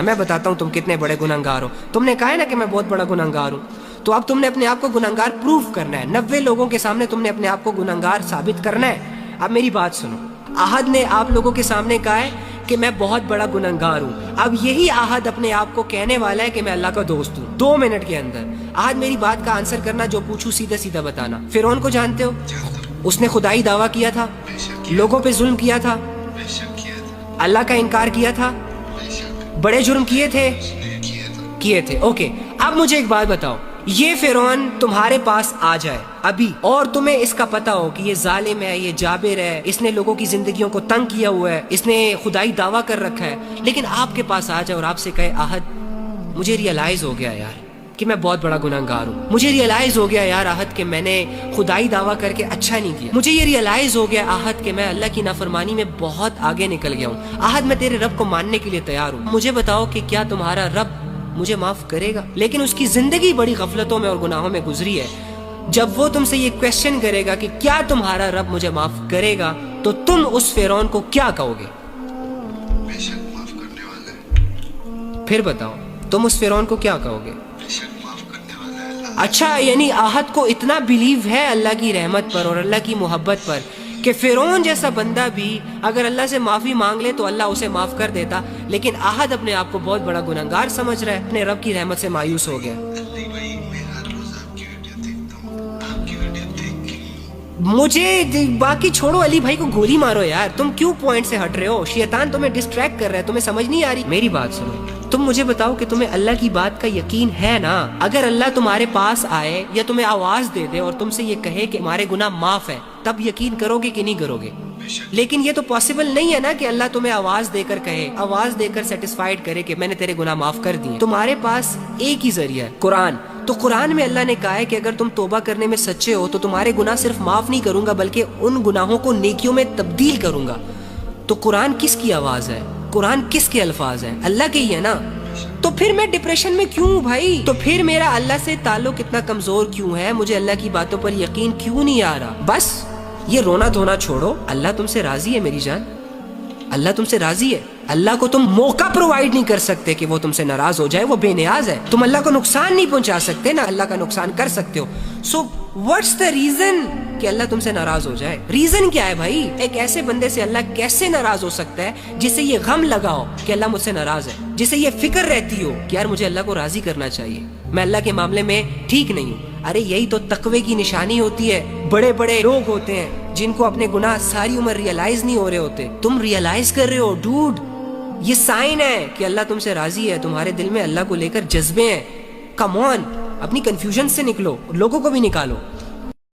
میں بتاتا ہوں تم کتنے بڑے گنہگار ہو. تم نے کہا ہے نا کہ میں بہت بڑا گنہگار ہوں, تو اب تم نے اپنے آپ کو گنہگار پروف کرنا ہے. 90 لوگوں کے سامنے تم نے اپنے آپ کو گنہگار ثابت کرنا ہے. اب میری بات سنو, احد نے آپ لوگوں کے سامنے کہا ہے کہ میں بہت بڑا گنہگار ہوں. اب یہی احد اپنے آپ کو کہنے والا ہے کہ میں اللہ کا دوست ہوں 2 منٹ کے اندر. احد میری بات کا آنسر کرنا, جو پوچھوں سیدھا سیدھا بتانا. فرعون کو جانتے ہو؟ اس نے خدائی دعویٰ کیا تھا, لوگوں پہ ظلم کیا تھا, اللہ کا انکار کیا تھا, بڑے جرم کیے تھے. اوکے, اب مجھے ایک بات بتاؤ, یہ فرعون تمہارے پاس آ جائے ابھی اور تمہیں اس کا پتہ ہو کہ یہ ظالم ہے, یہ جابر ہے, اس نے لوگوں کی زندگیوں کو تنگ کیا ہوا ہے, اس نے خدائی دعویٰ کر رکھا ہے, لیکن آپ کے پاس آ جائے اور آپ سے کہے احد مجھے ریئلائز ہو گیا یار کہ میں بہت بڑا گنہگار ہوں, مجھے ریئلائز ہو گیا یار احد کہ میں نے خدائی دعویٰ کر کے اچھا نہیں کیا, مجھے یہ ریئلائز ہو گیا احد کہ میں اللہ کی نافرمانی میں بہت آگے نکل گیا ہوں. احد میں تیرے رب کو ماننے کے لیے تیار ہوں, مجھے بتاؤ کہ کیا تمہارا رب مجھے معاف کرے گا؟ لیکن اس کی زندگی بڑی غفلتوں میں اور گناہوں میں گزری ہے. جب وہ تم سے یہ کویسچن کرے گا کہ کیا تمہارا رب مجھے معاف کرے گا, تو تم اس فرعون کو کیا کہو گے؟ بے شک معاف کرنے والا ہے. پھر بتاؤ تم اس فرعون کو کیا کہو گے؟ بے شک معاف کرنے والا ہے اللہ. اچھا, یعنی احد کو اتنا بلیو ہے اللہ کی رحمت پر اور اللہ کی محبت پر کہ فرعون جیسا بندہ بھی اگر اللہ سے معافی مانگ لے تو اللہ اسے معاف کر دیتا, لیکن احد اپنے آپ کو بہت بڑا گنہگار سمجھ رہا ہے, اپنے رب کی رحمت سے مایوس ہو گیا. علی بھائی, میں ہر روز آپ کی ویڈیو دیکھتا ہوں, آپ کی ویڈیو دیکھ کے مجھے باقی چھوڑو, علی بھائی کو گولی مارو یار, تم کیوں پوائنٹ سے ہٹ رہے ہو؟ شیطان تمہیں ڈسٹریکٹ کر رہا ہے, تمہیں سمجھ نہیں آ رہی. میری بات سنو, تم مجھے بتاؤ کہ تمہیں اللہ کی بات کا یقین ہے نا؟ اگر اللہ تمہارے پاس آئے یا تمہیں آواز دے دے اور تم سے یہ کہے کہ ہمارے گناہ معاف ہے, تب یقین کرو گے کہ نہیں کرو گے؟ لیکن یہ تو پاسبل نہیں ہے نا کہ اللہ تمہیں آواز دے کر کہے, آواز دے کر سیٹسفائیڈ کرے کہ میں نے تیرے گناہ معاف کر دیے. تمہارے پاس ایک ہی ذریعہ ہے, قرآن. تو قرآن میں اللہ نے کہا ہے کہ اگر تم توبہ کرنے میں سچے ہو تو تمہارے گناہ صرف معاف نہیں کروں گا بلکہ ان گناہوں کو نیکیوں میں تبدیل کروں گا. تو قرآن کس کی آواز ہے؟ قرآن کس کے الفاظ ہیں؟ اللہ کے ہی ہے نا. تو پھر میں ڈپریشن میں کیوں بھائی؟ تو پھر میرا اللہ سے تعلق اتنا کمزور کیوں ہے؟ مجھے اللہ کی باتوں پر یقین کیوں نہیں آ رہا؟ بس یہ رونا دھونا چھوڑو, اللہ تم سے راضی ہے میری جان, اللہ تم سے راضی ہے. اللہ کو تم موقع پرووائڈ نہیں کر سکتے کہ وہ تم سے ناراض ہو جائے, وہ بے نیاز ہے. تم اللہ کو نقصان نہیں پہنچا سکتے نا اللہ کا نقصان کر سکتے ہو. سو واٹس دا ریزن کہ اللہ تم سے ناراض ہو جائے؟ ریزن کیا ہے بھائی؟ ایک ایسے بندے سے اللہ کیسے ناراض ہو سکتا ہے جسے یہ غم لگا ہو کہ اللہ مجھ سے ناراض ہے, جسے یہ فکر رہتی ہو کہ یار مجھے اللہ کو راضی کرنا چاہیے, میں اللہ کے معاملے میں ٹھیک نہیں ہوں. ارے یہی تو تقوی کی نشانی ہوتی ہے. بڑے بڑے لوگ ہوتے ہیں جن کو اپنے گناہ ساری عمر ریئلائز نہیں ہو رہے ہوتے, تم ریئلائز کر رہے ہو ڈوڈ. یہ سائن ہے کہ اللہ تم سے راضی ہے, تمہارے دل میں اللہ کو لے کر جذبے ہیں. کم آن, اپنی کنفیوژن سے نکلو, لوگوں کو بھی نکالو.